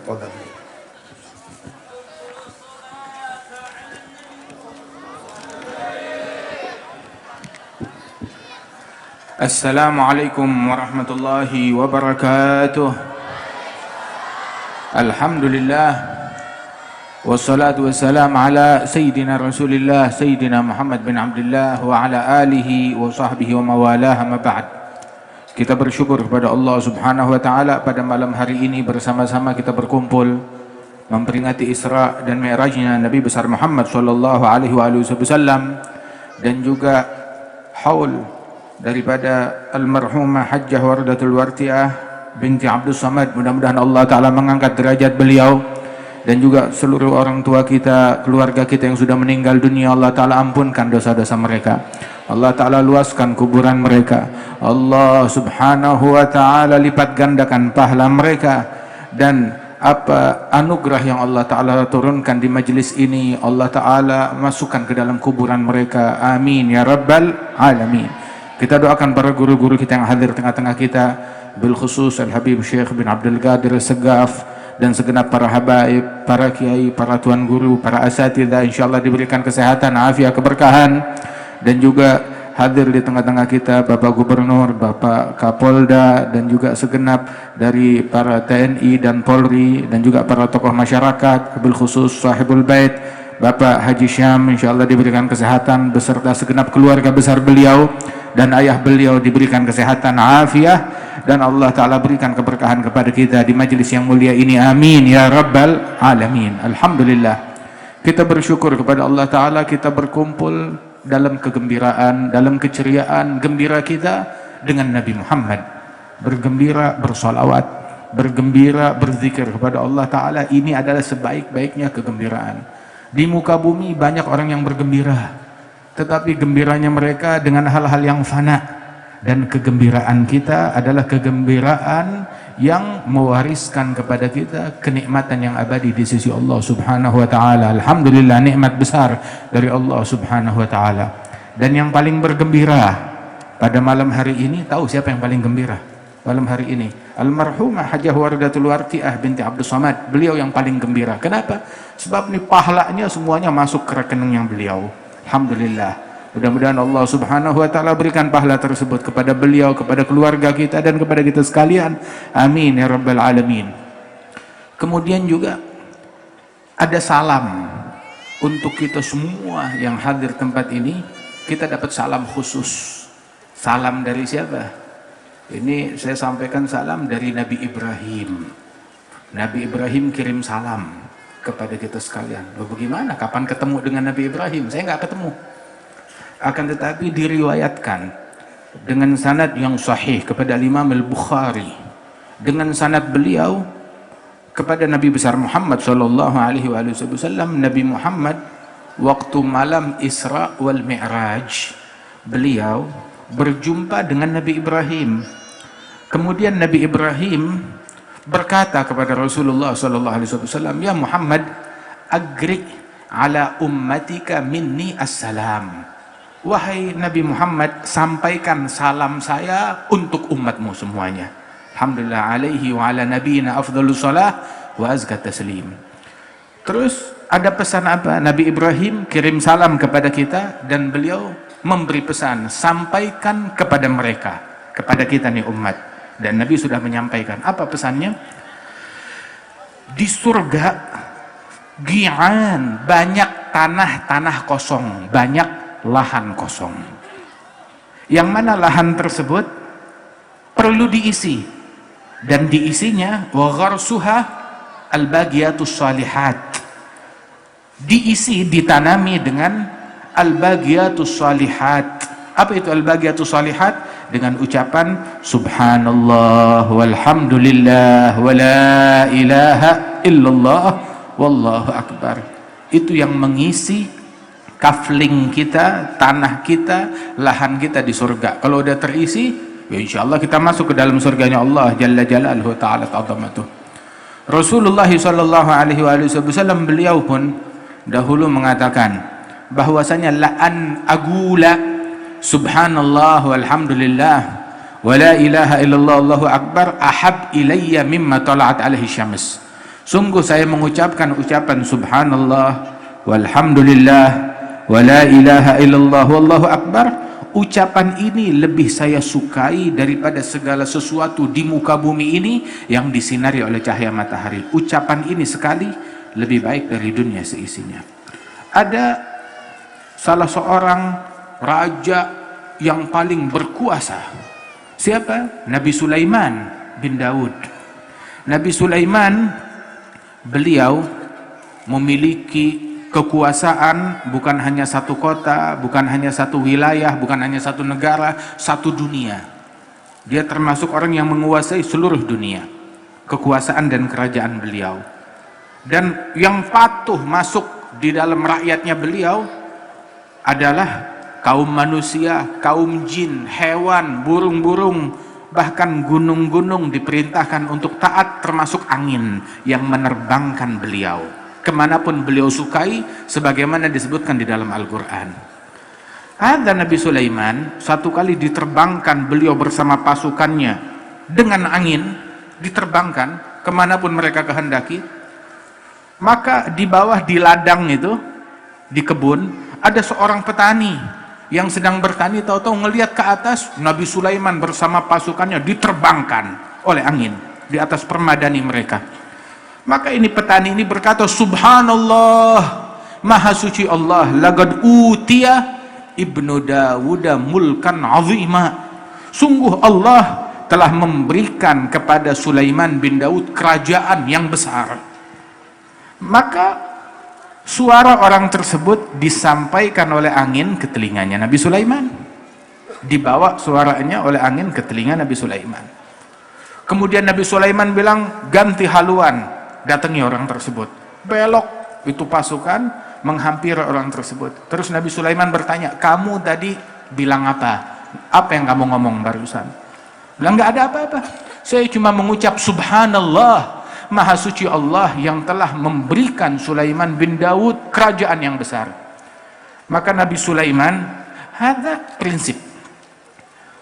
Tafadhal. Assalamualaikum warahmatullahi wabarakatuh. Alhamdulillah, wassalatu wassalam ala Sayyidina Rasulillah Sayyidina Muhammad bin Abdullah wa ala alihi wa sahbihi wa mawalah, ma ba'd. Kita bersyukur kepada Allah subhanahu wa ta'ala pada malam hari ini bersama-sama kita berkumpul memperingati Isra dan Mi'rajnya Nabi besar Muhammad sallallahu alaihi wasallam, dan juga haul daripada almarhumah Hajjah Wardatul Wartiah binti Abdul Samad. Mudah-mudahan Allah Ta'ala mengangkat derajat beliau dan juga seluruh orang tua kita, keluarga kita yang sudah meninggal dunia. Allah Ta'ala ampunkan dosa-dosa mereka, Allah Ta'ala luaskan kuburan mereka, Allah Subhanahu wa Ta'ala lipat gandakan pahala mereka, dan apa anugerah yang Allah Ta'ala turunkan di majlis ini Allah Ta'ala masukkan ke dalam kuburan mereka. Amin ya Rabbal Alamin. Kita doakan para guru-guru kita yang hadir tengah-tengah kita, bil khusus Al-Habib Syekh bin Abdul Qadir Segaf, dan segenap para habaib, para kiai, para tuan guru, para asatidzah, insyaallah diberikan kesehatan, afiat, keberkahan. Dan juga hadir di tengah-tengah kita Bapak Gubernur, Bapak Kapolda, dan juga segenap dari para TNI dan Polri, dan juga para tokoh masyarakat, bil khusus Sahibul Bait Bapak Haji Syam, insyaallah diberikan kesehatan beserta segenap keluarga besar beliau, dan ayah beliau diberikan kesehatan, afiah, dan Allah Ta'ala berikan keberkahan kepada kita di majlis yang mulia ini. Amin ya Rabbal Alamin. Alhamdulillah, kita bersyukur kepada Allah Ta'ala, kita berkumpul dalam kegembiraan, dalam keceriaan gembira kita dengan Nabi Muhammad, bergembira, bersolawat, bergembira, berzikir kepada Allah Ta'ala. Ini adalah sebaik-baiknya kegembiraan. Di muka bumi banyak orang yang bergembira, tetapi gembiranya mereka dengan hal-hal yang fana, dan kegembiraan kita adalah kegembiraan yang mewariskan kepada kita kenikmatan yang abadi di sisi Allah Subhanahu wa Ta'ala. Alhamdulillah, nikmat besar dari Allah Subhanahu wa Ta'ala. Dan yang paling bergembira pada malam hari ini, tahu siapa yang paling gembira malam hari ini? Almarhumah Hajjah Wardatul Wartiah binti Abdul Samad. Beliau yang paling gembira. Kenapa? Sebab ini pahalanya semuanya masuk ke rekeningnya beliau. Alhamdulillah. Mudah-mudahan Allah Subhanahu wa Ta'ala berikan pahala tersebut kepada beliau, kepada keluarga kita, dan kepada kita sekalian. Amin ya Rabbal Alamin. Kemudian juga ada salam untuk kita semua yang hadir tempat ini. Kita dapat salam khusus. Salam dari siapa? Ini saya sampaikan salam dari Nabi Ibrahim. Nabi Ibrahim kirim salam kepada kita sekalian. Bagaimana? Kapan ketemu dengan Nabi Ibrahim? Saya nggak ketemu. Akan tetapi diriwayatkan dengan sanad yang sahih kepada Imam Al-Bukhari, dengan sanad beliau kepada Nabi besar Muhammad sallallahu alaihi wasallam. Nabi Muhammad waktu malam Isra wal Mi'raj, beliau berjumpa dengan Nabi Ibrahim. Kemudian Nabi Ibrahim berkata kepada Rasulullah sallallahu alaihi wasallam, "Ya Muhammad, agri ala ummatika minni assalam." Wahai Nabi Muhammad, sampaikan salam saya untuk umatmu semuanya. Alhamdulillah, alaihi wa ala nabiyina afdhalus salah wa azka taslim. Terus ada pesan apa? Nabi Ibrahim kirim salam kepada kita, dan beliau memberi pesan, sampaikan kepada mereka, kepada kita nih umat. Dan Nabi sudah menyampaikan. Apa pesannya? Di surga Gi'an, banyak tanah-tanah kosong, banyak lahan kosong. Yang mana lahan tersebut perlu diisi, dan diisinya wa gharsuha al-bagiyatus salihat. Diisi, ditanami dengan al-bagiyatus salihat. Apa itu al-bagiyatus salihat? Dengan ucapan subhanallah walhamdulillah wa la ilaha illallah wallahu akbar. Itu yang mengisi kafling kita, tanah kita, lahan kita di surga. Kalau udah terisi, ya insya Allah kita masuk ke dalam surganya Allah Jalla Jalaluhu Ta'ala Ta'zamatuh. Rasulullah sallallahu alaihi wasallam beliau pun dahulu mengatakan bahwasanya la'an agula subhanallah walhamdulillah wa la ilaha illallah allahu akbar ahab ilayya mimma tala'at alaihi syams. Sungguh saya mengucapkan ucapan subhanallah walhamdulillah wa la ilaha illallah wallahu akbar. Ucapan ini lebih saya sukai daripada segala sesuatu di muka bumi ini yang disinari oleh cahaya matahari. Ucapan ini sekali lebih baik dari dunia seisinya. Ada salah seorang raja yang paling berkuasa. Siapa? Nabi Sulaiman bin Daud. Nabi Sulaiman, beliau memiliki kekuasaan bukan hanya satu kota, bukan hanya satu wilayah, bukan hanya satu negara, satu dunia. Dia termasuk orang yang menguasai seluruh dunia. Kekuasaan dan kerajaan beliau. Dan yang patuh masuk di dalam rakyatnya beliau adalah kaum manusia, kaum jin, hewan, burung-burung, bahkan gunung-gunung diperintahkan untuk taat, termasuk angin yang menerbangkan beliau kemanapun beliau sukai, sebagaimana disebutkan di dalam Al-Quran. Ada Nabi Sulaiman, satu kali diterbangkan beliau bersama pasukannya dengan angin, diterbangkan kemanapun mereka kehendaki. Maka di bawah, di ladang itu, di kebun, ada seorang petani yang sedang bertani, tahu-tahu ngelihat ke atas, Nabi Sulaiman bersama pasukannya diterbangkan oleh angin di atas permadani mereka. Maka ini petani ini berkata, subhanallah, maha suci Allah, laqad utiya ibnu Dawuda mulkan azima. Sungguh Allah telah memberikan kepada Sulaiman bin Daud kerajaan yang besar. Maka suara orang tersebut disampaikan oleh angin ke telinganya Nabi Sulaiman. Dibawa suaranya oleh angin ke telinga Nabi Sulaiman. Kemudian Nabi Sulaiman bilang, ganti haluan. Datangi orang tersebut, belok itu pasukan menghampiri orang tersebut. Terus Nabi Sulaiman bertanya, kamu tadi bilang apa? Apa yang kamu ngomong barusan? Bilang, nggak ada apa-apa, saya cuma mengucap subhanallah, maha suci Allah yang telah memberikan Sulaiman bin Daud kerajaan yang besar. Maka Nabi Sulaiman, hadza prinsip,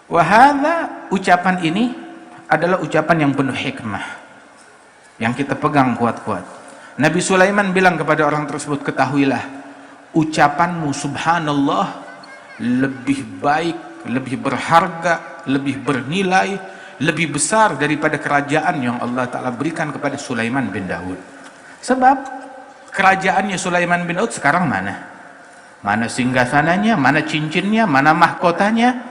wahada ucapan ini adalah ucapan yang penuh hikmah yang kita pegang kuat-kuat. Nabi Sulaiman bilang kepada orang tersebut, ketahuilah, ucapanmu subhanallah lebih baik, lebih berharga, lebih bernilai, lebih besar daripada kerajaan yang Allah Ta'ala berikan kepada Sulaiman bin Daud. Sebab kerajaannya Sulaiman bin Daud sekarang mana? Mana singgasananya, mana cincinnya, mana mahkotanya,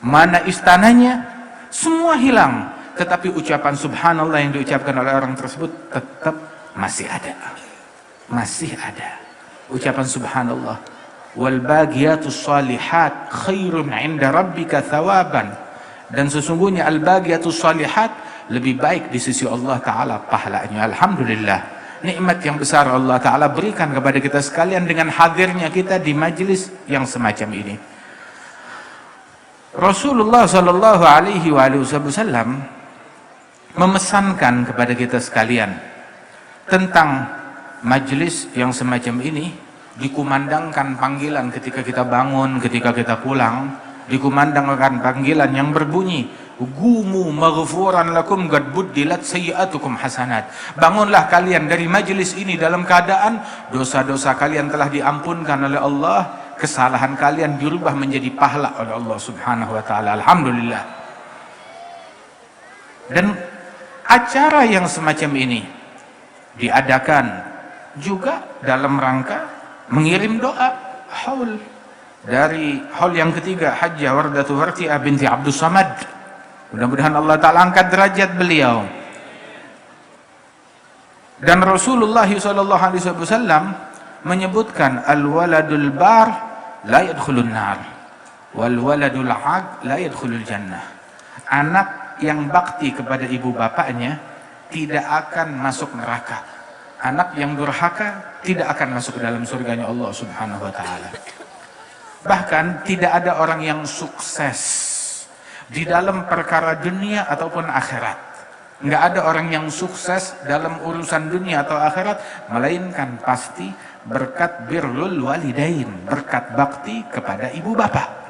mana istananya, semua hilang. Tetapi ucapan subhanallah yang diucapkan oleh orang tersebut tetap masih ada. Masih ada. Ucapan subhanallah. Wal bagiyatus salihat khairun 'inda rabbika thawaban. Dan sesungguhnya al bagiyatus salihat lebih baik di sisi Allah Ta'ala pahalanya. Alhamdulillah. Nikmat yang besar Allah Ta'ala berikan kepada kita sekalian dengan hadirnya kita di majelis yang semacam ini. Rasulullah Sallallahu Alaihi Wasallam memesankan kepada kita sekalian tentang majelis yang semacam ini. Dikumandangkan panggilan ketika kita bangun, ketika kita pulang, dikumandangkan panggilan yang berbunyi, gumu maghfuran lakum qad buddilat sayyi'atukum hasanat. Bangunlah kalian dari majelis ini dalam keadaan dosa-dosa kalian telah diampunkan oleh Allah, kesalahan kalian dirubah menjadi pahala oleh Allah Subhanahu wa taala. Alhamdulillah. Dan acara yang semacam ini diadakan juga dalam rangka mengirim doa haul dari haul yang ketiga, Hajjah Wardatu Warti'ah binti Abdus Samad. Mudah-mudahan Allah Ta'ala angkat derajat beliau. Dan Rasulullah SAW menyebutkan al-waladul bar la yadkhulun nar wal waladul aq la yadkhulul jannah. Anak yang bakti kepada ibu bapaknya tidak akan masuk neraka. Anak yang durhaka tidak akan masuk ke dalam surganya Allah Subhanahu wa taala. Bahkan tidak ada orang yang sukses di dalam perkara dunia ataupun akhirat. Nggak ada orang yang sukses dalam urusan dunia atau akhirat melainkan pasti berkat birrul walidain, berkat bakti kepada ibu bapak.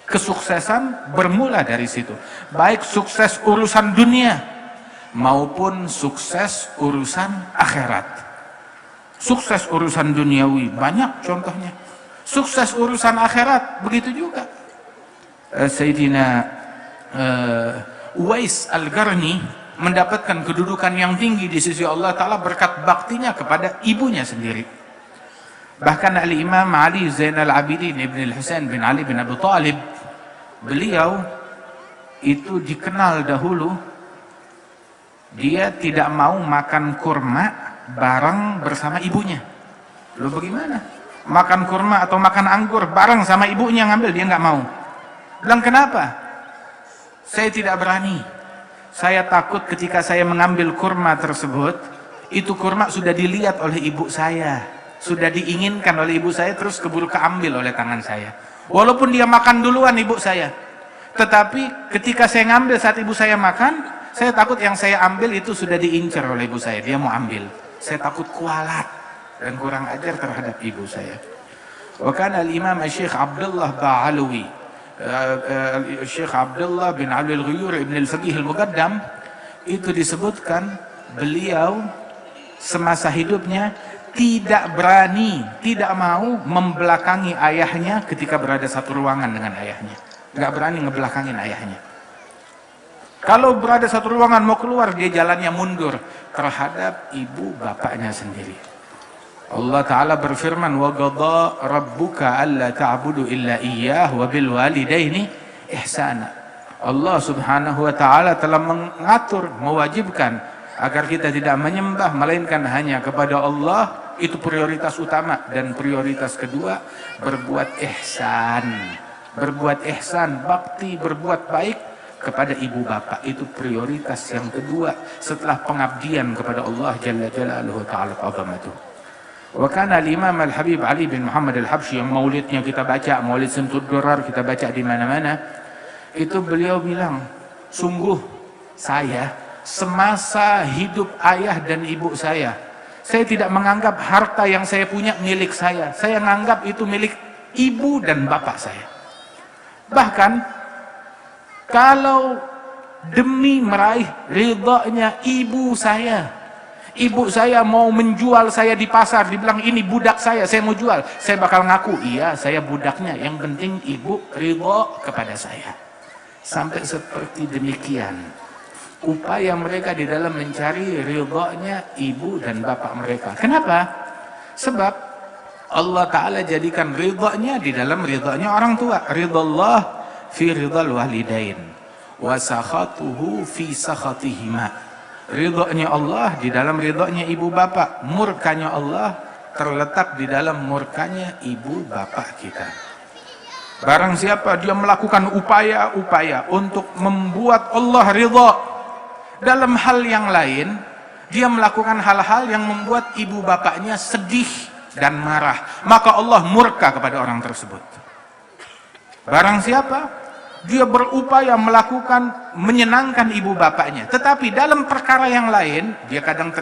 Kesuksesan bermula dari situ. Baik sukses urusan dunia maupun sukses urusan akhirat. Sukses urusan duniawi banyak contohnya, sukses urusan akhirat begitu juga. Sayyidina Uwais Al-Qarni mendapatkan kedudukan yang tinggi di sisi Allah Ta'ala berkat baktinya kepada ibunya sendiri. Bahkan Al-Imam Ali Zainal Abidin Ibn Al-Husain bin Ali bin Abi Thalib, beliau itu dikenal dahulu dia tidak mau makan kurma bareng bersama ibunya. Loh bagaimana? Makan kurma atau makan anggur bareng sama ibunya ngambil, dia nggak mau. Bilang kenapa? Saya tidak berani. Saya takut ketika saya mengambil kurma tersebut, itu kurma sudah dilihat oleh ibu saya, sudah diinginkan oleh ibu saya, terus keburu keambil oleh tangan saya. Walaupun dia makan duluan ibu saya, tetapi ketika saya ngambil saat ibu saya makan, saya takut yang saya ambil itu sudah diincar oleh ibu saya, dia mau ambil. Saya takut kualat dan kurang ajar terhadap ibu saya. Wa kana al-Imam Syekh Abdullah Ba'alawi, Syekh Abdullah bin Ali Al-Ghuyur Ibn Al-Faqih Al-Muqaddam, itu disebutkan beliau semasa hidupnya tidak berani, tidak mau membelakangi ayahnya ketika berada satu ruangan dengan ayahnya. Nggak berani ngebelakangin ayahnya. Kalau berada satu ruangan mau keluar, dia jalannya mundur terhadap ibu bapaknya sendiri. Allah Ta'ala berfirman, wa qadha rabbuka alla ta'budu illa iyyah wa bil walidaini ihsana. Allah Subhanahu wa Ta'ala telah mengatur, mewajibkan agar kita tidak menyembah melainkan hanya kepada Allah. Itu prioritas utama. Dan prioritas kedua, berbuat ihsan. Berbuat ihsan, bakti, berbuat baik kepada ibu bapak, itu prioritas yang kedua setelah pengabdian kepada Allah Jalla Jalaluhu Ta'ala Azamatuh. Wa kana al-Imam Al-Habib Ali bin Muhammad Al-Habsyi, yang maulidnya kita baca, maulid Simtud Durar kita baca di mana-mana, itu beliau bilang, sungguh saya semasa hidup ayah dan ibu saya tidak menganggap harta yang saya punya milik saya menganggap itu milik ibu dan bapak saya. Bahkan kalau demi meraih ridhanya ibu saya mau menjual saya di pasar, dibilang ini budak saya mau jual, saya bakal ngaku, iya saya budaknya, yang penting ibu ridho kepada saya. Sampai seperti demikian upaya mereka di dalam mencari ridhonya ibu dan bapak mereka. Kenapa? Sebab Allah Ta'ala jadikan ridhonya di dalam ridhonya orang tua. Ridhallah fi ridhal walidain wa sakhatuhu fi sakhatihima. Ridhonya Allah di dalam ridhonya ibu bapak, murkanya Allah terletak di dalam murkanya ibu bapak kita. Barang siapa dia melakukan upaya-upaya untuk membuat Allah ridha dalam hal yang lain, dia melakukan hal-hal yang membuat ibu bapaknya sedih dan marah, maka Allah murka kepada orang tersebut. Barang siapa dia berupaya melakukan menyenangkan ibu bapaknya, tetapi dalam perkara yang lain dia kadang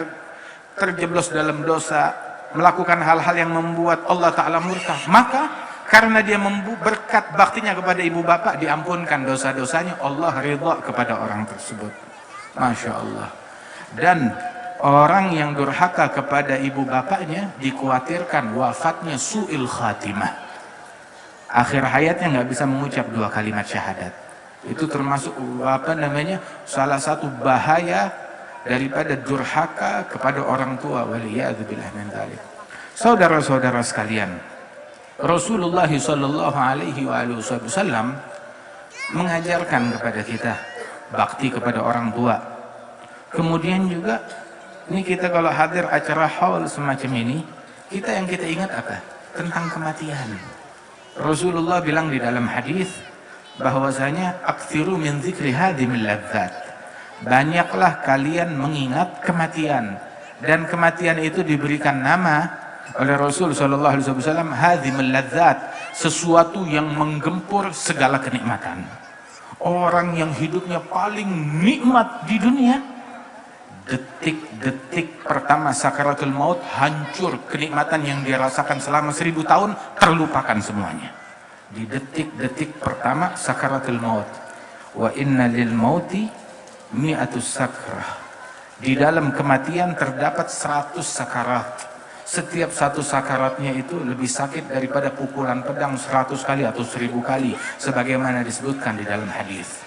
terjeblos dalam dosa, melakukan hal-hal yang membuat Allah Ta'ala murka, maka karena dia berkat baktinya kepada ibu bapak, diampunkan dosa-dosanya, Allah ridha kepada orang tersebut. Masya Allah. Dan orang yang durhaka kepada ibu bapaknya dikhawatirkan wafatnya su'il khatimah, akhir hayatnya nggak bisa mengucap dua kalimat syahadat. Itu termasuk salah satu bahaya daripada durhaka kepada orang tua. Waliyadzubillah min dzalik. Saudara-saudara sekalian, Rasulullah sallallahu alaihi wasallam mengajarkan kepada kita bakti kepada orang tua. Kemudian juga ini kita kalau hadir acara haul semacam ini, yang kita ingat apa? Tentang kematian. Rasulullah bilang di dalam hadis bahwasanya aktsiru min dzikri hadimil ladzat. Banyaklah kalian mengingat kematian, dan kematian itu diberikan nama oleh Rasul sallallahu alaihi wasallam hadimil ladzat, sesuatu yang menggempur segala kenikmatan. Orang yang hidupnya paling nikmat di dunia, detik-detik pertama sakaratul maut hancur, kenikmatan yang dirasakan selama 1000 tahun terlupakan semuanya di detik-detik pertama sakaratul maut. Wa inna lil mauti mi'atus sakrah Di dalam kematian terdapat 100 sakarat. Setiap satu sakaratnya itu lebih sakit daripada pukulan pedang 100 kali atau 1000 kali, sebagaimana disebutkan di dalam hadis.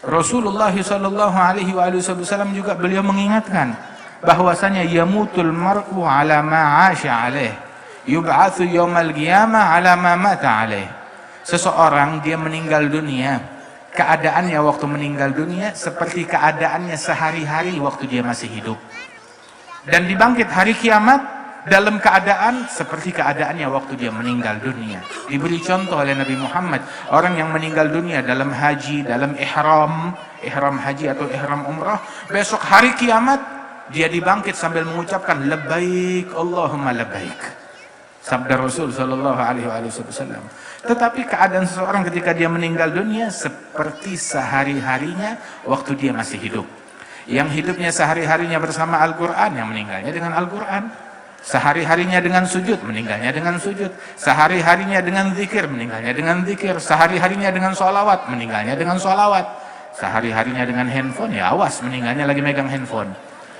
Rasulullah sallallahu alaihi wasallam juga beliau mengingatkan bahwasanya yamutul mar'u ala ma 'asha alaih, yub'atsu yaumal qiyamah ala ma mata alaih. Seseorang dia meninggal dunia, keadaannya waktu meninggal dunia seperti keadaannya sehari-hari waktu dia masih hidup. Dan dibangkit hari kiamat dalam keadaan seperti keadaannya waktu dia meninggal dunia. Diberi contoh oleh Nabi Muhammad, orang yang meninggal dunia dalam haji, dalam ihram haji atau ihram umrah, besok hari kiamat dia dibangkit sambil mengucapkan labbaik Allahumma labbaik. Sabda Rasul sallallahu alaihi wasallam. Tetapi keadaan seseorang ketika dia meninggal dunia seperti sehari-harinya waktu dia masih hidup. Yang hidupnya sehari-harinya bersama Al-Quran, yang meninggalnya dengan Al-Quran. Sehari-harinya dengan sujud, meninggalnya dengan sujud. Sehari-harinya dengan zikir, meninggalnya dengan zikir. Sehari-harinya dengan sholawat, meninggalnya dengan sholawat. Sehari-harinya dengan handphone, ya awas meninggalnya lagi megang handphone.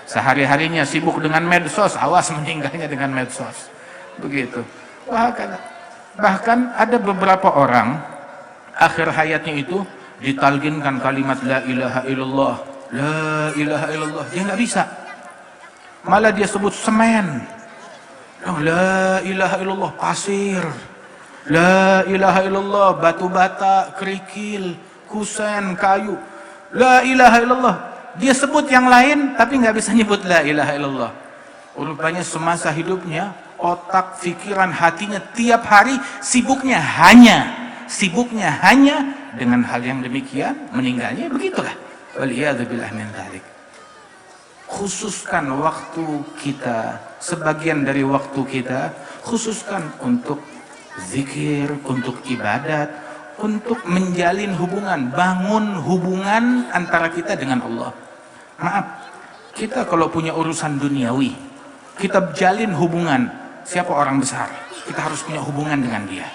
Sehari-harinya sibuk dengan medsos, awas meninggalnya dengan medsos. Begitu. Bahkan ada beberapa orang akhir hayatnya itu ditalginkan kalimat la ilaha illallah, la ilaha illallah, dia nggak bisa, malah dia sebut semen. La ilaha illallah pasir, la ilaha illallah batu bata, kerikil, kusen, kayu. La ilaha illallah, dia sebut yang lain tapi nggak bisa nyebut la ilaha illallah. Rupanya semasa hidupnya otak, pikiran, hatinya tiap hari sibuknya hanya dengan hal yang demikian, meninggalnya begitulah. Waliyadzubillah min dzalik. Khususkan waktu kita, sebagian dari waktu kita khususkan untuk zikir, untuk ibadat, untuk menjalin hubungan, bangun hubungan antara kita dengan Allah. Maaf, kita kalau punya urusan duniawi, kita jalin hubungan, siapa orang besar, kita harus punya hubungan dengan dia.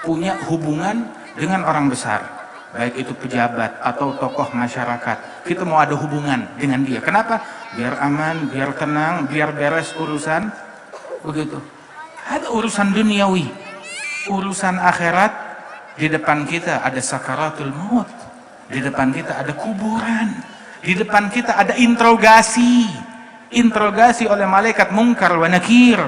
Punya hubungan dengan orang besar, baik itu pejabat atau tokoh masyarakat, kita mau ada hubungan dengan dia. Kenapa? Biar aman, biar tenang, biar beres urusan. Begitu. Ada urusan duniawi, urusan akhirat. Di depan kita ada sakaratul maut, di depan kita ada kuburan, di depan kita ada interogasi oleh malaikat Munkar wa Nakir.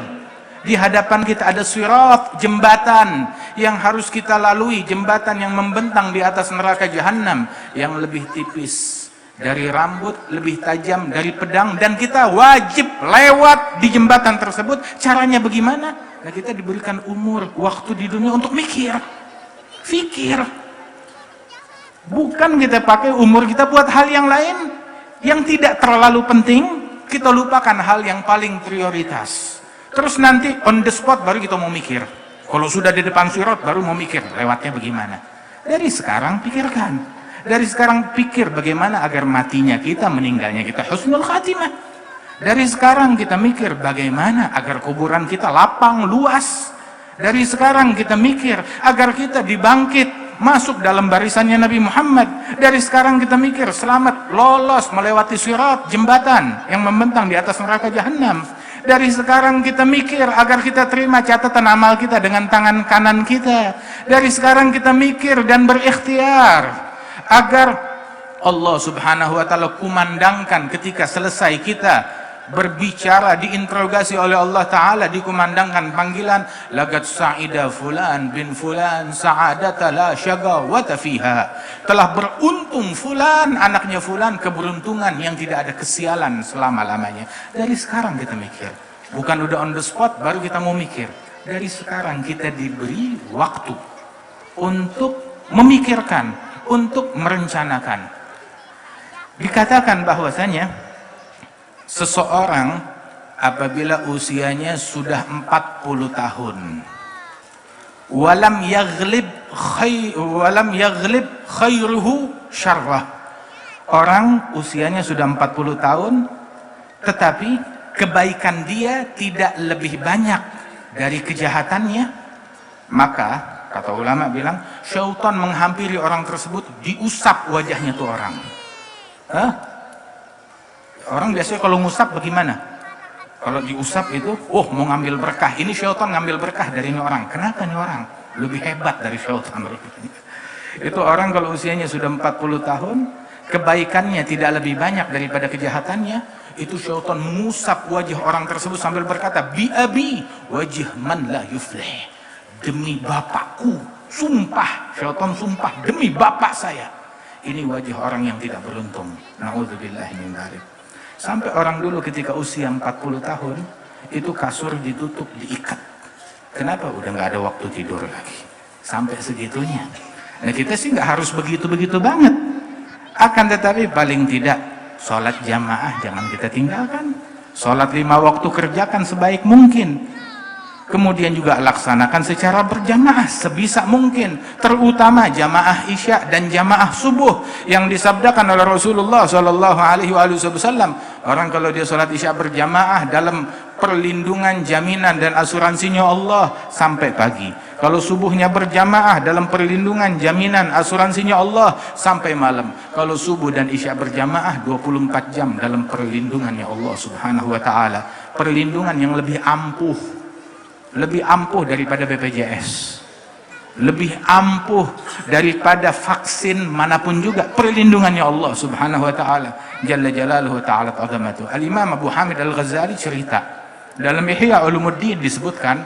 Di hadapan kita ada sirat, jembatan yang harus kita lalui, jembatan yang membentang di atas neraka jahanam, yang lebih tipis dari rambut, lebih tajam dari pedang, dan kita wajib lewat di jembatan tersebut. Caranya bagaimana? Nah, kita diberikan umur, waktu di dunia untuk mikir. Fikir. Bukan kita pakai umur kita buat hal yang lain yang tidak terlalu penting, kita lupakan hal yang paling prioritas. Terus nanti on the spot baru kita mau mikir. Kalau sudah di depan sirat baru mau mikir lewatnya bagaimana. Dari sekarang pikirkan. Dari sekarang pikir bagaimana agar matinya kita, meninggalnya kita husnul khatimah. Dari sekarang kita mikir bagaimana agar kuburan kita lapang, luas. Dari sekarang kita mikir agar kita dibangkit, masuk dalam barisannya Nabi Muhammad. Dari sekarang kita mikir selamat, lolos melewati sirat, jembatan yang membentang di atas neraka jahanam. Dari sekarang kita mikir agar kita terima catatan amal kita dengan tangan kanan kita. Dari sekarang kita mikir dan berikhtiar agar Allah subhanahu wa ta'ala kumandangkan ketika selesai kita berbicara, diinterogasi oleh Allah Ta'ala, dikumandangkan panggilan laqad sa'ida fulan bin fulan sa'adata la syagawata fiha, telah beruntung fulan, anaknya fulan, keberuntungan yang tidak ada kesialan selama-lamanya. Dari sekarang kita mikir, bukan udah on the spot baru kita mau mikir. Dari sekarang kita diberi waktu untuk memikirkan, untuk merencanakan. Dikatakan bahwasanya seseorang apabila usianya sudah 40 tahun, walam yaghlib khairuhu syarrah, orang usianya sudah 40 tahun tetapi kebaikan dia tidak lebih banyak dari kejahatannya, maka kata ulama bilang syaitan menghampiri orang tersebut, diusap wajahnya tuh orang. Orang biasanya kalau ngusap bagaimana? Kalau diusap itu, mau ngambil berkah. Ini syaitan ngambil berkah dari ini orang. Kenapa nih orang? Lebih hebat dari syaitan. Itu orang kalau usianya sudah 40 tahun, kebaikannya tidak lebih banyak daripada kejahatannya, itu syaitan mengusap wajah orang tersebut sambil berkata, bi abi wajah man la yuflih. Demi bapakku, sumpah, syaitan sumpah, demi bapak saya, ini wajah orang yang tidak beruntung. Na'udzubillah min dzalik. Sampai orang dulu ketika usia 40 tahun, itu kasur ditutup, diikat. Kenapa? Udah nggak ada waktu tidur lagi. Sampai segitunya. Nah, kita sih nggak harus begitu-begitu banget. Akan tetapi paling tidak, sholat jamaah jangan kita tinggalkan. Sholat 5 waktu kerjakan sebaik mungkin. Kemudian juga laksanakan secara berjamaah sebisa mungkin, terutama jamaah isya dan jamaah subuh yang disabdakan oleh Rasulullah Shallallahu Alaihi Wasallam. Orang kalau dia sholat isya berjamaah dalam perlindungan, jaminan dan asuransinya Allah sampai pagi. Kalau subuhnya berjamaah dalam perlindungan, jaminan, asuransinya Allah sampai malam. Kalau subuh dan isya berjamaah 24 jam dalam perlindungannya Allah Subhanahu Wa Taala. Perlindungan yang lebih ampuh. Lebih ampuh daripada BPJS, lebih ampuh daripada vaksin manapun juga. Perlindungannya Allah Subhanahu Wa Taala Jalla Jalaluhu Ta'ala Azamatu. Al-Imam Abu Hamid Al-Ghazali cerita dalam Ihya Ulumuddin, disebutkan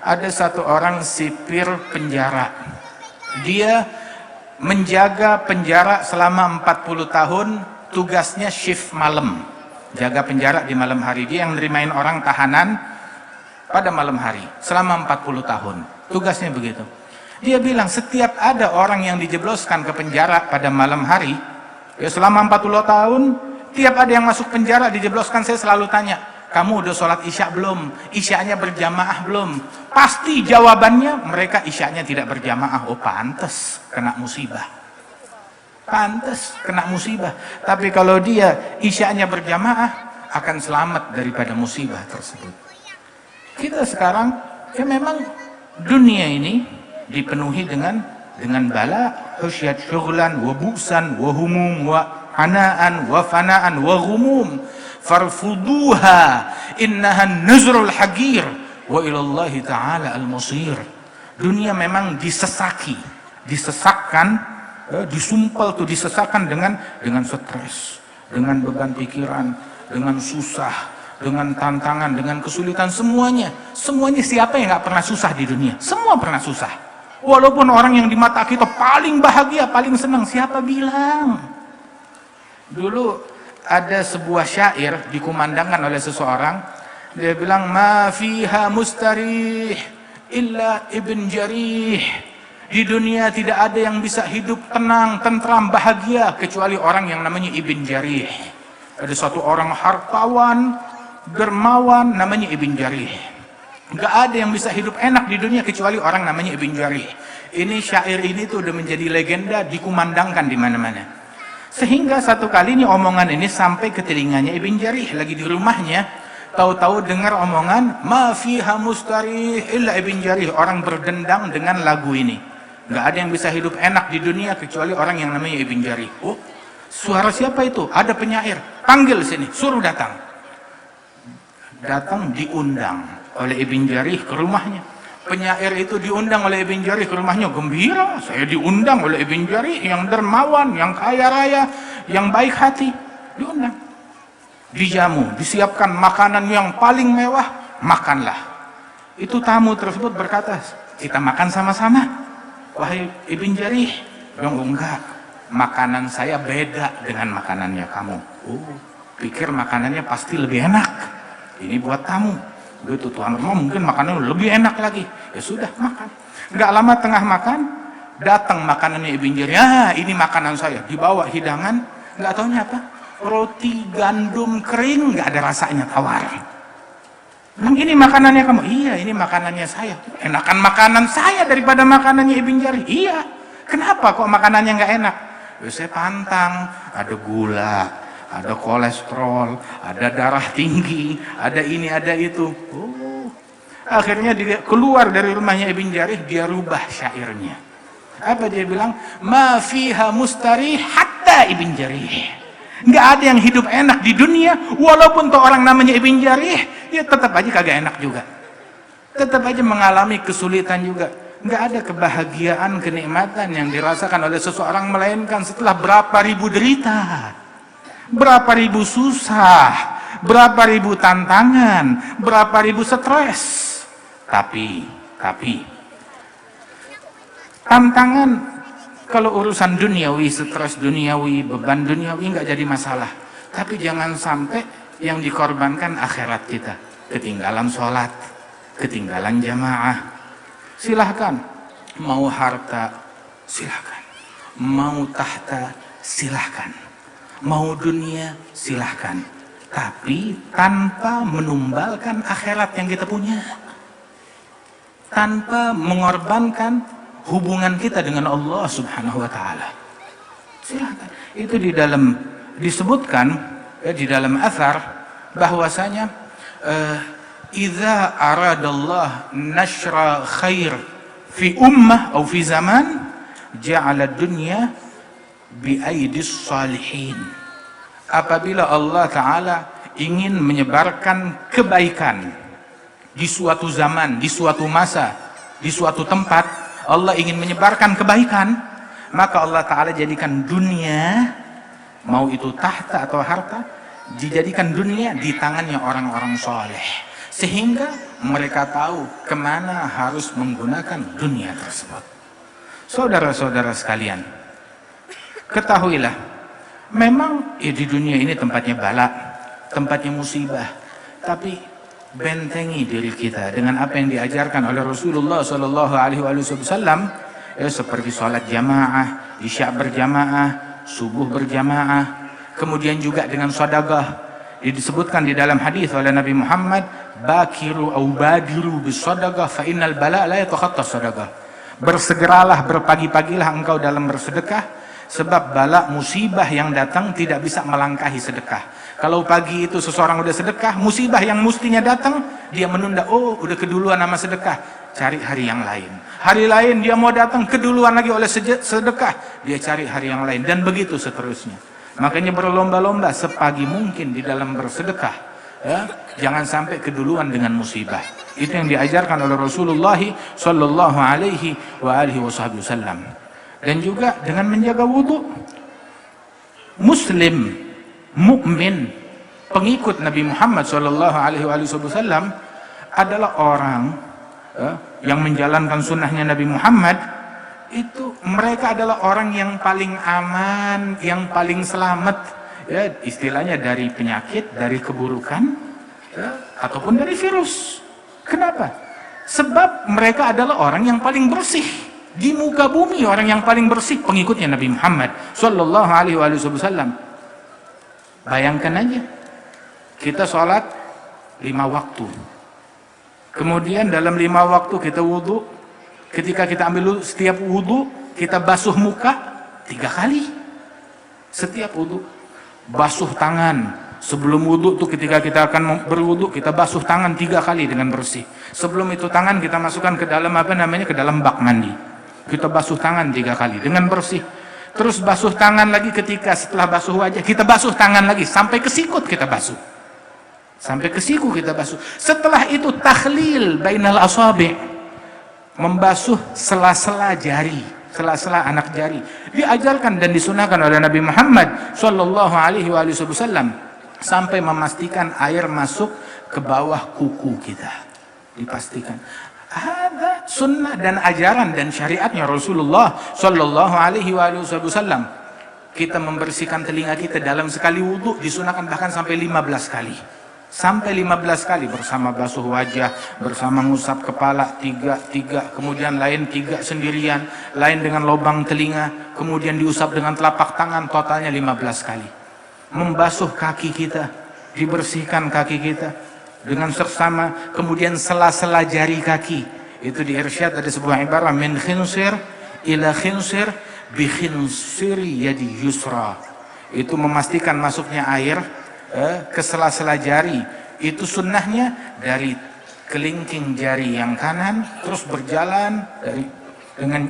ada satu orang sipir penjara. Dia menjaga penjara selama 40 tahun, tugasnya shift malam, jaga penjara di malam hari. Dia yang nerimain orang tahanan pada malam hari selama 40 tahun, tugasnya begitu. Dia bilang setiap ada orang yang dijebloskan ke penjara pada malam hari, ya selama 40 tahun, tiap ada yang masuk penjara dijebloskan, saya selalu tanya, kamu udah sholat isya belum? Isyanya berjamaah belum? Pasti jawabannya mereka isyanya tidak berjamaah. Oh, pantes kena musibah, pantes kena musibah. Tapi kalau dia isyanya berjamaah, akan selamat daripada musibah tersebut. Kita sekarang, ya memang dunia ini dipenuhi dengan bala, husyat syughlan, wa bu'san, wa humum, wa hanaan, wa fanaan, wa ghumum. Farfuduha innahan nuzrul hagir, wa ilallahi ta'ala al-musir. Dunia memang disesaki, disesakkan, disumpal tuh, disesakkan dengan stres, dengan beban pikiran, dengan susah, dengan tantangan, dengan kesulitan, semuanya siapa yang nggak pernah susah di dunia? Semua pernah susah. Walaupun orang yang di mata kita paling bahagia, paling senang, siapa bilang? Dulu ada sebuah syair dikumandangkan oleh seseorang, dia bilang, ma fiha mustarih illa ibn jarih. Di dunia tidak ada yang bisa hidup tenang, tentram, bahagia kecuali orang yang namanya ibn jarih. Ada satu orang hartawan, dermawan, namanya Ibn Jarih. Gak ada yang bisa hidup enak di dunia kecuali orang namanya Ibn Jarih. Ini syair ini tuh udah menjadi legenda, dikumandangkan di mana-mana. Sehingga satu kali ini omongan ini sampai ke telinganya Ibn Jarih, lagi di rumahnya, tahu-tahu dengar omongan, ma fiha mustarih illa Ibn Jarih. Orang berdendang dengan lagu ini. Gak ada yang bisa hidup enak di dunia kecuali orang yang namanya Ibn Jarih. Oh, suara siapa itu? Ada penyair. Panggil sini, suruh datang. Datang, diundang oleh Ibn Jarih ke rumahnya. Penyair itu diundang oleh Ibn Jarih ke rumahnya, gembira, saya diundang oleh Ibn Jarih yang dermawan, yang kaya raya, yang baik hati. Diundang, dijamu, disiapkan makanan yang paling mewah, makanlah. Itu tamu tersebut berkata, kita makan sama-sama. Wahai Ibn Jarih, bilang, enggak, makanan saya beda dengan makanannya kamu. Oh, pikir makanannya pasti lebih enak. Ini buat tamu. Begitu tuan rumah mungkin makanannya lebih enak lagi. Ya sudah, makan. Nggak lama tengah makan, datang makanannya Ibn Jarih. Ya, ini makanan saya. Dibawa hidangan, nggak taunya apa? Roti gandum kering, nggak ada rasanya, tawar. Bilang, ini makanannya kamu? Iya, ini makanannya saya. Enakan makanan saya daripada makanannya Ibn Jarih. Iya. Kenapa kok makanannya nggak enak? Ya, saya pantang, ada gula, ada kolesterol, ada darah tinggi, ada ini, ada itu. Oh. Akhirnya dia keluar dari rumahnya Ibn Jarih, dia rubah syairnya. Apa dia bilang? Ma fiha mustarih hatta Ibn Jarih. Nggak ada yang hidup enak di dunia, walaupun tuh orang namanya Ibn Jarih, ya tetap aja kagak enak juga. Tetap aja mengalami kesulitan juga. Nggak ada kebahagiaan, kenikmatan yang dirasakan oleh seseorang, melainkan setelah berapa ribu derita, berapa ribu susah, berapa ribu tantangan, berapa ribu stres. Tapi tantangan, kalau urusan duniawi, stres duniawi, beban duniawi nggak jadi masalah. Tapi jangan sampai yang dikorbankan akhirat kita. Ketinggalan sholat, ketinggalan jamaah. Silahkan, mau harta, silahkan. Mau tahta, silahkan. Mau dunia, silahkan. Tapi tanpa menumbalkan akhirat yang kita punya. Tanpa mengorbankan hubungan kita dengan Allah Subhanahu wa taala. Silakan. Itu disebutkan di dalam athar bahwasanya idza aradallah nashra khair fi ummah atau fi zaman ja'ala dunya bi aidis salihin. Apabila Allah taala ingin menyebarkan kebaikan di suatu zaman, di suatu masa, di suatu tempat, Allah ingin menyebarkan kebaikan, maka Allah Ta'ala jadikan dunia, mau itu tahta atau harta, dijadikan dunia di tangannya orang-orang soleh, sehingga mereka tahu kemana harus menggunakan dunia tersebut. Saudara-saudara sekalian, ketahuilah, memang di dunia ini tempatnya bala, tempatnya musibah, tapi bentengi diri kita dengan apa yang diajarkan oleh Rasulullah Sallallahu Alaihi Wasallam, seperti sholat jamaah, isya berjamaah, subuh berjamaah, kemudian juga dengan sedekah. Disebutkan di dalam hadis oleh Nabi Muhammad, bakiru au badiru bis sedekah fa innal bala la yatakhatta sedekah. Bersegeralah, berpagi-pagilah engkau dalam bersedekah, sebab bala musibah yang datang tidak bisa melangkahi sedekah. Kalau pagi itu seseorang udah sedekah, musibah yang mestinya datang, dia menunda, oh udah keduluan sama sedekah, cari hari yang lain. Hari lain dia mau datang, keduluan lagi oleh sedekah, dia cari hari yang lain, dan begitu seterusnya. Makanya berlomba-lomba sepagi mungkin di dalam bersedekah, ya, jangan sampai keduluan dengan musibah. Itu yang diajarkan oleh Rasulullah Sallallahu Alaihi Wasallam. Dan juga dengan menjaga wudhu. Muslim, mukmin, pengikut Nabi Muhammad Sallallahu Alaihi Wasallam adalah orang yang menjalankan sunnahnya Nabi Muhammad. Itu mereka adalah orang yang paling aman, yang paling selamat, ya, istilahnya dari penyakit, dari keburukan, ya, ataupun dari virus. Kenapa? Sebab mereka adalah orang yang paling bersih di muka bumi, orang yang paling bersih pengikutnya Nabi Muhammad Sallallahu Alaihi Wasallam. Bayangkan aja, kita sholat 5 waktu, kemudian dalam 5 waktu kita wudhu. Ketika kita ambil setiap wudhu, kita basuh muka 3 kali. Setiap wudhu, basuh tangan. Sebelum wudhu tuh, ketika kita akan berwudhu, kita basuh tangan 3 kali dengan bersih. Sebelum itu tangan kita masukkan ke dalam ke dalam bak mandi. Kita basuh tangan 3 kali dengan bersih. Terus basuh tangan lagi, ketika setelah basuh wajah, kita basuh tangan lagi sampai ke sikut kita basuh. Sampai ke siku kita basuh. Setelah itu takhlil bainal asabi', membasuh sela-sela jari, sela-sela anak jari. Diajarkan dan disunahkan oleh Nabi Muhammad Sallallahu Alaihi Wasallam sampai memastikan air masuk ke bawah kuku kita. Dipastikan. Ada sunnah dan ajaran dan syariatnya Rasulullah Sallallahu Alaihi Wasallam. Kita membersihkan telinga kita dalam sekali wudhu disunahkan bahkan sampai 15 kali. Sampai 15 kali bersama basuh wajah, bersama ngusap kepala 3, kemudian lain 3 sendirian, lain dengan lubang telinga, kemudian diusap dengan telapak tangan, totalnya 15 kali. Membasuh kaki kita, dibersihkan kaki kita dengan seksama, kemudian sela-sela jari kaki. Itu di irsyad ada sebuah ibarat, min khinsir ila khinsir bi khinsiri yadi yusra. Itu memastikan masuknya air ke sela-sela jari. Itu sunnahnya dari kelingking jari yang kanan terus berjalan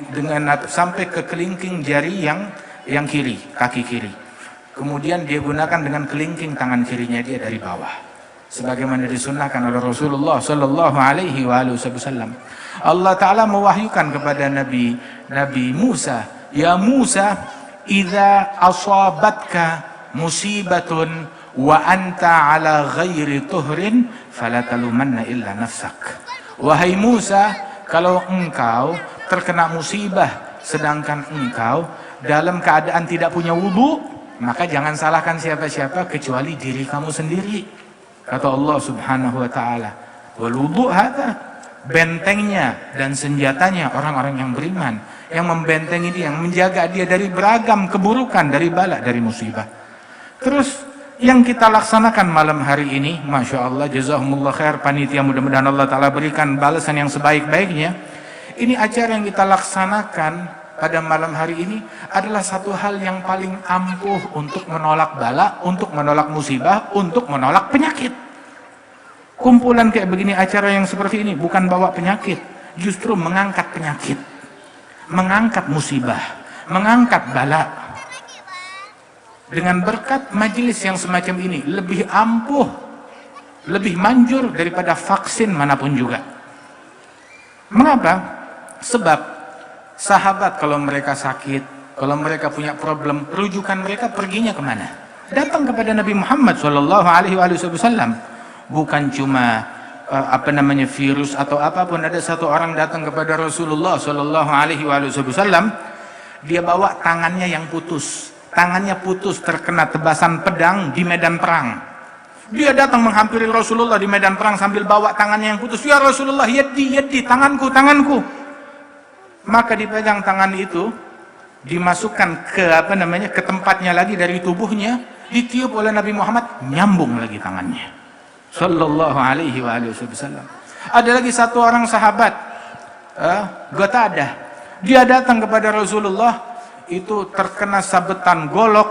dengan sampai ke kelingking jari yang kiri, kaki kiri. kemudian dia gunakan dengan kelingking tangan kirinya dia dari bawah, sebagaimana disunnahkan oleh Rasulullah Sallallahu Alaihi Wasallam. Allah Ta'ala mewahyukan kepada Nabi Musa, ya Musa, idza asabatka musibatun wa anta ala ghairi tuhrin fala talumanna illa nafsak. Wahai Musa, kalau engkau terkena musibah sedangkan engkau dalam keadaan tidak punya wudu, maka jangan salahkan siapa-siapa kecuali diri kamu sendiri. Kata Allah Subhanahu wa taala, wal wudu hadza, bentengnya dan senjatanya orang-orang yang beriman, yang membentengi dia, yang menjaga dia dari beragam keburukan, dari bala, dari musibah. Terus yang kita laksanakan malam hari ini, Masya Allah, jazakumullah khair panitia, mudah-mudahan Allah Ta'ala berikan balasan yang sebaik-baiknya. Ini acara yang kita laksanakan pada malam hari ini adalah satu hal yang paling ampuh untuk menolak bala, untuk menolak musibah, untuk menolak penyakit. Kumpulan kayak begini, acara yang seperti ini bukan bawa penyakit, justru mengangkat penyakit, mengangkat musibah, mengangkat bala. Dengan berkat majelis yang semacam ini lebih ampuh, lebih manjur daripada vaksin manapun juga. Mengapa? Sebab sahabat kalau mereka sakit, kalau mereka punya problem, rujukan mereka perginya kemana? Datang kepada Nabi Muhammad Sallallahu Alaihi Wasallam. Bukan cuma virus atau apapun. Ada satu orang datang kepada Rasulullah Sallallahu Alaihi Wasallam, dia bawa tangannya yang putus. Tangannya putus terkena tebasan pedang di medan perang. Dia datang menghampiri Rasulullah di medan perang sambil bawa tangannya yang putus. Ya Rasulullah, yaddi, tanganku, tanganku. Maka dipegang tangan itu, dimasukkan ke tempatnya lagi dari tubuhnya, ditiup oleh Nabi Muhammad, nyambung lagi tangannya. Sallallahu Alaihi Wasallam. Ada lagi satu orang sahabat, Qatadah. Dia datang kepada Rasulullah, itu terkena sabetan golok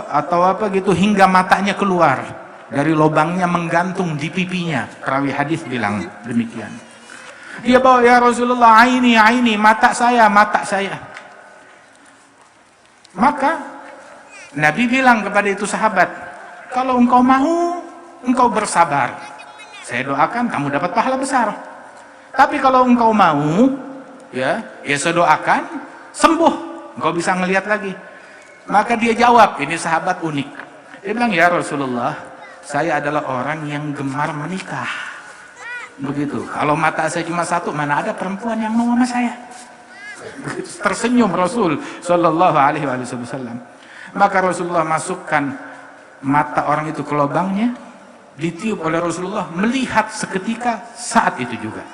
atau apa gitu hingga matanya keluar dari lubangnya, menggantung di pipinya. Perawi hadis bilang demikian. Dia bawa, ya Rasulullah, aini, mata saya. Maka Nabi bilang kepada itu sahabat, kalau engkau mau, engkau bersabar, saya doakan kamu dapat pahala besar. Tapi kalau engkau mau, ya saya doakan sembuh, engkau bisa ngelihat lagi. Maka dia jawab, ini sahabat unik. Dia bilang, ya Rasulullah, saya adalah orang yang gemar menikah. Begitu. Kalau mata saya cuma satu, mana ada perempuan yang mau sama saya? Tersenyum Rasul Sallallahu Alaihi Wasallam. Maka Rasulullah masukkan mata orang itu ke lubangnya, ditiup oleh Rasulullah, melihat seketika saat itu juga.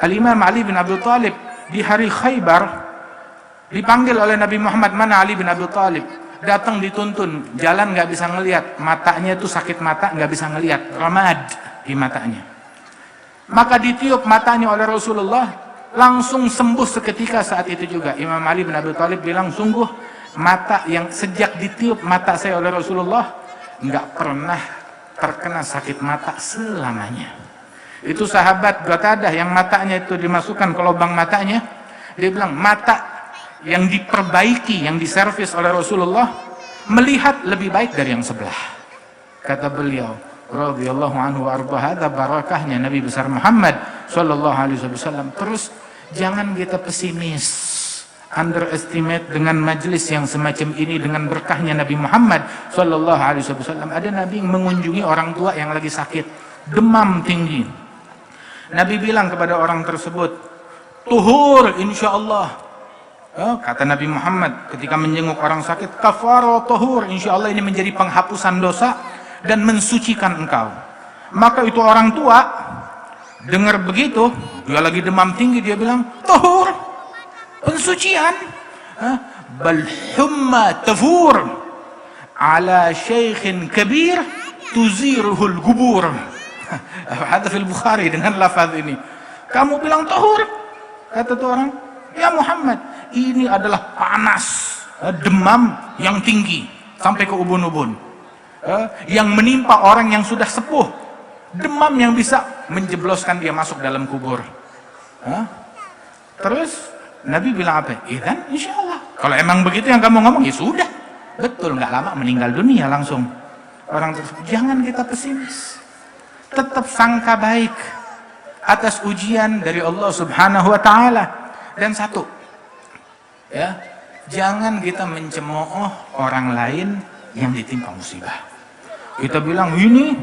Al-Imam Ali bin Abi Thalib di hari Khaybar dipanggil oleh Nabi Muhammad, mana Ali bin Abi Thalib? Datang dituntun, jalan nggak bisa ngelihat, matanya itu sakit mata, nggak bisa ngelihat, ramad di matanya. Maka ditiup matanya oleh Rasulullah, langsung sembuh seketika saat itu juga. Imam Ali bin Abi Thalib bilang, sungguh mata yang sejak ditiup mata saya oleh Rasulullah, nggak pernah terkena sakit mata selamanya. Itu sahabat Qatadah yang matanya itu dimasukkan ke lubang matanya, dia bilang mata yang diperbaiki, yang diservis oleh Rasulullah, melihat lebih baik dari yang sebelah. Kata beliau radhiyallahu anhu arba, hadza barakahnya Nabi besar Muhammad sallallahu alaihi wasallam. Terus jangan kita pesimis, underestimate dengan majelis yang semacam ini, dengan berkahnya Nabi Muhammad sallallahu alaihi wasallam. Ada Nabi yang mengunjungi orang tua yang lagi sakit, demam tinggi. Nabi bilang kepada orang tersebut, tuhur insyaallah. Kata Nabi Muhammad ketika menjenguk orang sakit, kafarat tuhur, insyaallah ini menjadi penghapusan dosa dan mensucikan engkau. Maka itu orang tua dengar begitu, dia lagi demam tinggi, dia bilang, tuhur, pensucian, bal humma tafur ala syaikhin kabir tuziruhul gubur. Hadis fil Bukhari dengan lafaz ini. Kamu bilang tuhur, kata tuh orang, ya Muhammad, ini adalah panas, demam yang tinggi sampai ke ubun-ubun, yang menimpa orang yang sudah sepuh, demam yang bisa menjebloskan dia masuk dalam kubur. Terus Nabi bilang apa? Idzan insyaallah, kalau emang begitu yang kamu ngomong, ya sudah, Betul, nggak lama meninggal dunia langsung orang tersebut. Jangan kita pesimis, tetap sangka baik atas ujian dari Allah Subhanahu wa Ta'ala. Dan satu, ya, jangan kita mencemooh orang lain yang ditimpa musibah. Kita bilang ini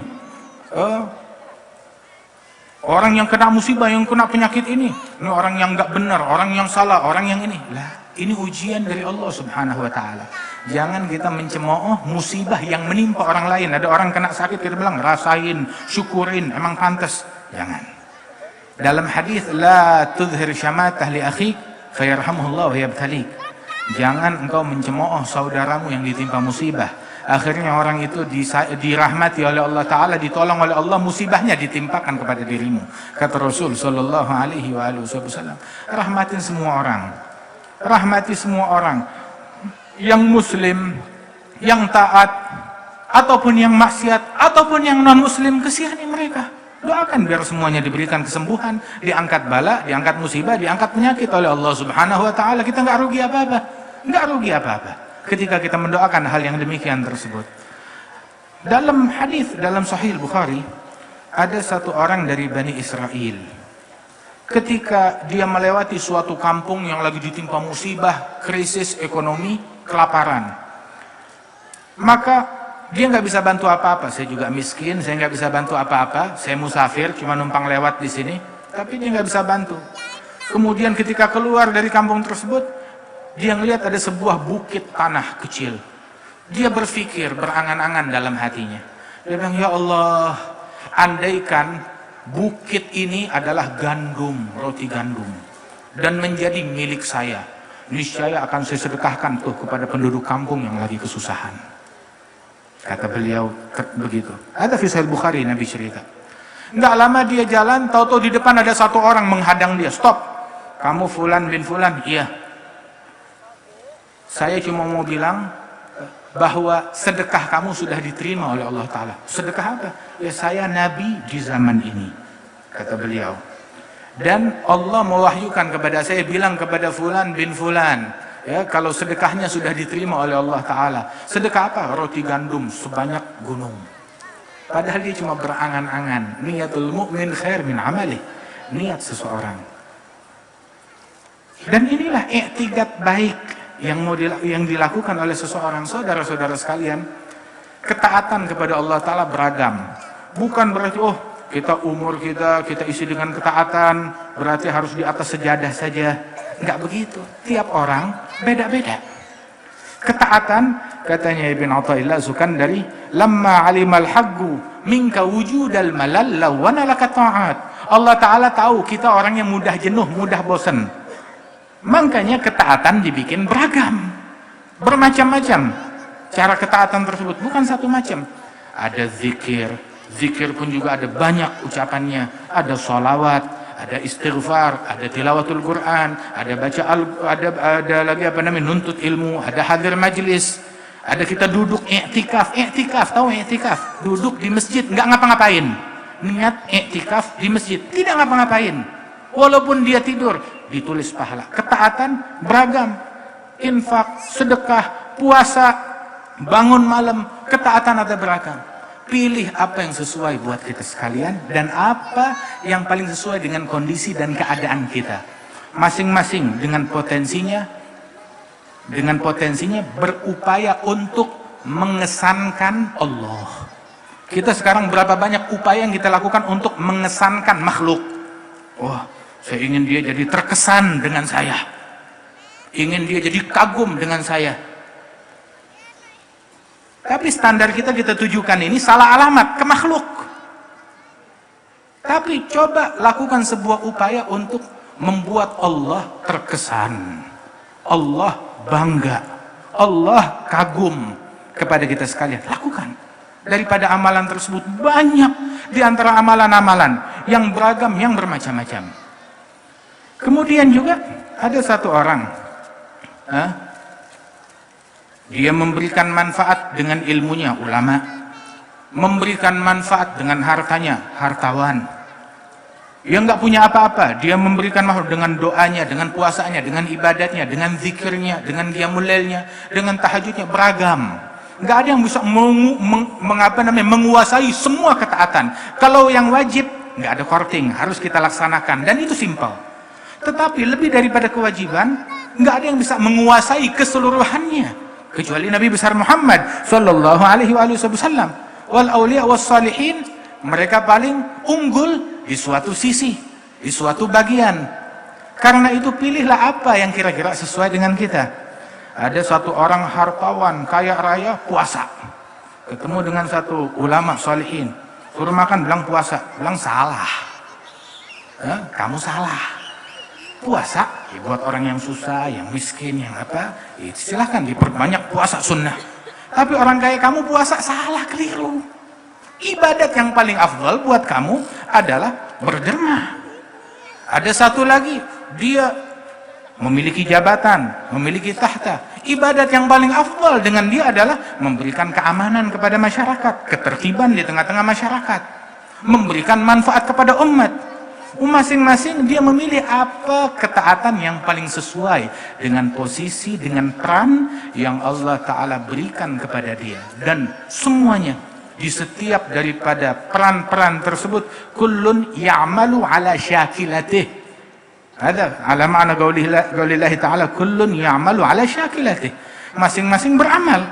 orang yang kena musibah, yang kena penyakit ini orang yang nggak benar, orang yang salah, orang yang ini. Lah, ini ujian dari Allah Subhanahu wa Ta'ala. Jangan kita mencemooh musibah yang menimpa orang lain. Ada orang kena sakit, kita bilang rasain, syukurin, emang pantas. Jangan. Dalam hadis, la tudhir syamatah li akhik fayarhamuhullah wa yabtalik. Jangan engkau mencemooh saudaramu yang ditimpa musibah. Akhirnya orang itu dirahmati oleh Allah Ta'ala, ditolong oleh Allah, musibahnya ditimpakan kepada dirimu. Kata Rasul Sallallahu Alaihi Wasallam, rahmatin semua orang, rahmati semua orang, yang muslim, yang taat, ataupun yang maksiat, ataupun yang non muslim, kesihani mereka. Doakan biar semuanya diberikan kesembuhan, diangkat bala, diangkat musibah, diangkat penyakit oleh Allah Subhanahu wa Ta'ala. Kita nggak rugi apa-apa, nggak rugi apa-apa ketika kita mendoakan hal yang demikian tersebut. Dalam hadis dalam Sahih Bukhari, ada satu orang dari Bani Israel. Ketika dia melewati suatu kampung yang lagi ditimpa musibah, krisis ekonomi, kelaparan, maka dia nggak bisa bantu apa-apa. Saya juga miskin, saya nggak bisa bantu apa-apa. Saya musafir, cuma numpang lewat di sini, tapi dia nggak bisa bantu. Kemudian ketika keluar dari kampung tersebut, dia melihat ada sebuah bukit tanah kecil. Dia berpikir, berangan-angan dalam hatinya. Dia bilang, ya Allah, andaikan bukit ini adalah gandum, roti gandum, dan menjadi milik saya, niscaya akan saya sedekahkan tuh kepada penduduk kampung yang lagi kesusahan. Kata beliau begitu. Ada di Sahih Bukhari, Nabi cerita. Nggak lama dia jalan, tahu-tahu di depan ada satu orang menghadang dia. Stop, kamu Fulan bin Fulan? Iya. Saya cuma mau bilang bahwa sedekah kamu sudah diterima oleh Allah Ta'ala. Sedekah apa? Ya, saya Nabi di zaman ini, kata beliau. Dan Allah mewahyukan kepada saya, bilang kepada Fulan bin Fulan, ya, kalau sedekahnya sudah diterima oleh Allah Ta'ala. Sedekah apa? Roti gandum sebanyak gunung. Padahal dia cuma berangan-angan. Niatul mu'min khair min amalih. Niat seseorang. Dan inilah i'tiqad baik yang dilakukan oleh seseorang. Saudara-saudara sekalian, ketaatan kepada Allah Ta'ala beragam. Bukan berarti, oh, kita umur kita isi dengan ketaatan, berarti harus di atas sejadah saja. Enggak begitu. Tiap orang beda-beda. Ketaatan, katanya Ibn Athaillah Sukandari, lamma alimal haqqu minka wujudal malalla wa nalaka ta'at. Allah Ta'ala tahu kita orang yang mudah jenuh, mudah bosan. Makanya ketaatan dibikin beragam, bermacam-macam. Cara ketaatan tersebut bukan satu macam. Ada zikir, zikir pun juga ada banyak ucapannya. Ada sholawat, ada istighfar, ada tilawatul Quran, ada baca ada lagi apa namanya, nuntut ilmu, ada hadir majlis, ada kita duduk i'tikaf. I'tikaf, tahu i'tikaf? Duduk di masjid nggak ngapa-ngapain. Niat i'tikaf di masjid, tidak ngapa-ngapain. Walaupun dia tidur, ditulis pahala. Ketaatan beragam. Infak, sedekah, puasa, bangun malam, ketaatan ada beragam. Pilih apa yang sesuai buat kita sekalian dan apa yang paling sesuai dengan kondisi dan keadaan kita. Masing-masing dengan potensinya berupaya untuk mengesankan Allah. Kita sekarang berapa banyak upaya yang kita lakukan untuk mengesankan makhluk. Wah, saya ingin dia jadi terkesan dengan saya. Ingin dia jadi kagum dengan saya. Tapi standar kita tujukan ini salah alamat ke makhluk. Tapi coba lakukan sebuah upaya untuk membuat Allah terkesan, Allah bangga, Allah kagum kepada kita sekalian. Lakukan. Daripada amalan tersebut banyak di antara amalan-amalan yang beragam, yang bermacam-macam. Kemudian juga ada satu orang, dia memberikan manfaat dengan ilmunya, ulama. Memberikan manfaat dengan hartanya, hartawan. Yang nggak punya apa-apa, dia memberikan makhluk dengan doanya, dengan puasanya, dengan ibadatnya, dengan zikirnya, dengan qiyamul lailnya, dengan tahajudnya, beragam. Nggak ada yang bisa menguasai semua ketaatan. Kalau yang wajib, nggak ada korting, harus kita laksanakan, dan itu simpel. Tetapi lebih daripada kewajiban, nggak ada yang bisa menguasai keseluruhannya, kecuali Nabi besar Muhammad Sallallahu Alaihi Wasallam. Wal auliya was salihin, mereka paling unggul di suatu sisi, di suatu bagian. Karena itu pilihlah apa yang kira-kira sesuai dengan kita. Ada satu orang hartawan, kaya raya, puasa. Ketemu dengan satu ulama salihin, suruh makan, bilang puasa. Bilang salah. Kamu salah. Puasa ya buat orang yang susah, yang miskin, yang apa, ya silahkan diperbanyak puasa sunnah. Tapi orang kaya kamu puasa, salah, keliru. Ibadat yang paling afdal buat kamu adalah berderma. Ada satu lagi, dia memiliki jabatan, memiliki tahta. Ibadat yang paling afdal dengan dia adalah memberikan keamanan kepada masyarakat, ketertiban di tengah-tengah masyarakat, memberikan manfaat kepada umat. Masing-masing dia memilih apa ketaatan yang paling sesuai dengan posisi, dengan peran yang Allah Ta'ala berikan kepada dia. Dan semuanya, di setiap daripada peran-peran tersebut, kullun ya'malu ala syakilatih. Ada ala ma'na qaulillahi ta'ala, kullun ya'malu ala syakilatih. Masing-masing beramal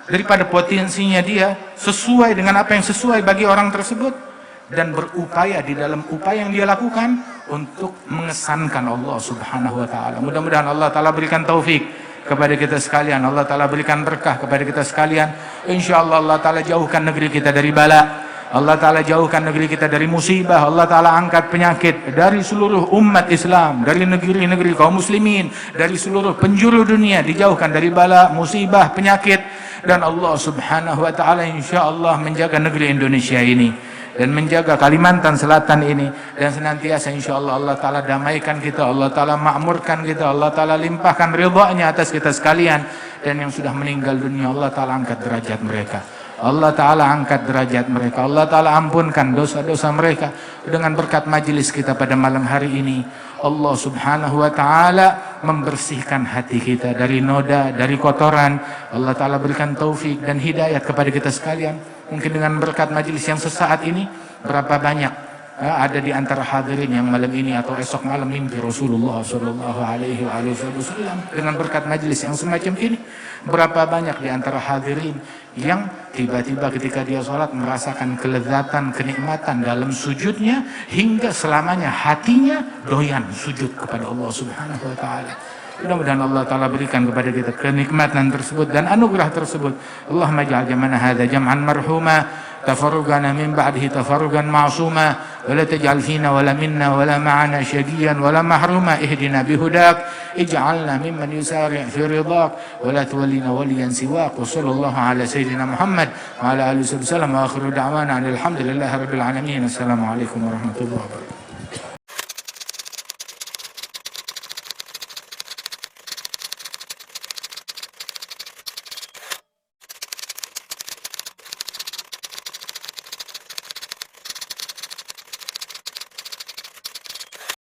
daripada potensinya dia, sesuai dengan apa yang sesuai bagi orang tersebut, dan berupaya di dalam upaya yang dia lakukan untuk mengesankan Allah Subhanahu wa Ta'ala. Mudah-mudahan Allah Ta'ala berikan taufik kepada kita sekalian, Allah Ta'ala berikan berkah kepada kita sekalian. InsyaAllah Allah Ta'ala jauhkan negeri kita dari bala, Allah Ta'ala jauhkan negeri kita dari musibah, Allah Ta'ala angkat penyakit dari seluruh umat Islam, dari negeri-negeri kaum muslimin, dari seluruh penjuru dunia, dijauhkan dari bala, musibah, penyakit. Dan Allah Subhanahu wa Ta'ala insyaallah menjaga negeri Indonesia ini dan menjaga Kalimantan Selatan ini, dan senantiasa insyaallah Allah Ta'ala damaikan kita, Allah Ta'ala makmurkan kita, Allah Ta'ala limpahkan ridha-Nya atas kita sekalian. Dan yang sudah meninggal dunia, Allah Ta'ala angkat derajat mereka, Allah Ta'ala angkat derajat mereka, Allah Ta'ala ampunkan dosa-dosa mereka. Dengan berkat majelis kita pada malam hari ini, Allah Subhanahu wa Ta'ala membersihkan hati kita dari noda, dari kotoran. Allah Ta'ala berikan taufik dan hidayat kepada kita sekalian. Mungkin dengan berkat majelis yang sesaat ini, berapa banyak ada di antara hadirin yang malam ini atau esok malam mimpi Rasulullah Sallallahu Alaihi Wasallam. Dengan berkat majelis yang semacam ini, berapa banyak di antara hadirin yang tiba-tiba ketika dia sholat merasakan kelezatan, kenikmatan dalam sujudnya, hingga selamanya hatinya doyan sujud kepada Allah Subhanahu wa Ta'ala. Mudah-mudahan Allah Ta'ala berikan kepada kita kenikmatan tersebut dan anugerah tersebut. Allahumma ja'al jam'ana hadha jam'an marhuma, tafarrugana min ba'dihi tafarrugan ma'suma, wa la taj'al fina wa la minna wa la ma'ana syaqiyan wa la mahruma. Ihdina bihudak, ij'alna mimman yusari' fi ridak, wa la tuwallina waliyan siwak. Wa sallallahu ala sayyidina Muhammad wa ala alihi wasallam, wa akhiru da'wana alhamdulillahi rabbil alamin. Assalamualaikum warahmatullahi wabarakatuh.